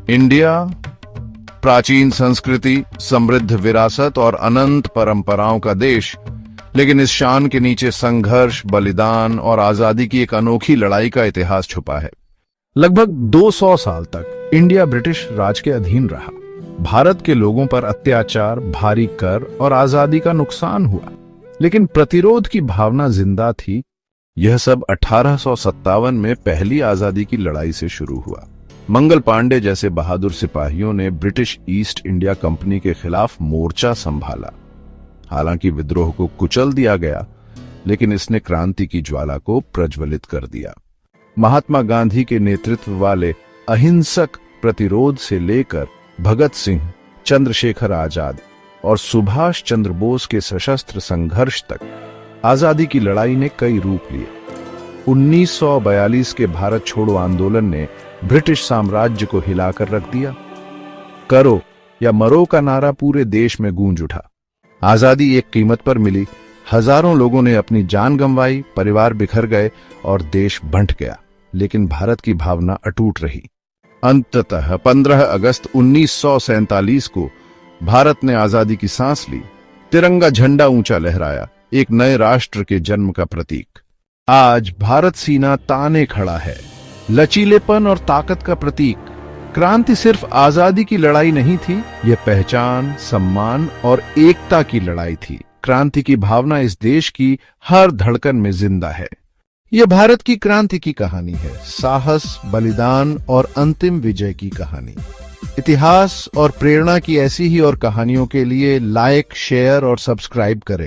India प्राचीन संस्कृति, समृद्ध विरासत और अनंत परंपराओं का देश, लेकिन इस शान के नीचे संघर्ष, बलिदान और आजादी की एक अनोखी लड़ाई का इतिहास छुपा है। लगभग 200 साल तक इंडिया ब्रिटिश राज के अधीन रहा। भारत के लोगों पर अत्याचार, भारी कर और आजादी का नुकसान हुआ, लेकिन प्रतिरोध की भावना जिंदा थी। यह सब 1857 में पहली आजादी की लड़ाई से शुरू हुआ। मंगल पांडे जैसे बहादुर सिपाहियों ने ब्रिटिश ईस्ट इंडिया कंपनी के खिलाफ मोर्चा संभाला। हालांकि विद्रोह को कुचल दिया गया, लेकिन इसने क्रांति की ज्वाला को प्रज्वलित कर दिया। महात्मा गांधी के नेतृत्व वाले अहिंसक प्रतिरोध से लेकर भगत सिंह, चंद्रशेखर आजाद और सुभाष चंद्र बोस के सशस्त्र संघर्ष तक आजादी की लड़ाई ने कई रूप लिए। 1942 के भारत छोड़ो आंदोलन ने ब्रिटिश साम्राज्य को हिलाकर रख दिया। करो या मरो का नारा पूरे देश में गूंज उठा। आजादी एक कीमत पर मिली। हजारों लोगों ने अपनी जान गंवाई, परिवार बिखर गए और देश बंट गया, लेकिन भारत की भावना अटूट रही। अंततः 15 अगस्त 1947 को भारत ने आजादी की सांस ली। तिरंगा झंडा ऊंचा लहराया, एक नए राष्ट्र के जन्म का प्रतीक। आज भारत सीना ताने खड़ा है, लचीलेपन और ताकत का प्रतीक। क्रांति सिर्फ आजादी की लड़ाई नहीं थी, यह पहचान, सम्मान और एकता की लड़ाई थी। क्रांति की भावना इस देश की हर धड़कन में जिंदा है। यह भारत की क्रांति की कहानी है, साहस, बलिदान और अंतिम विजय की कहानी। इतिहास और प्रेरणा की ऐसी ही और कहानियों के लिए लाइक, शेयर और सब्सक्राइब करें।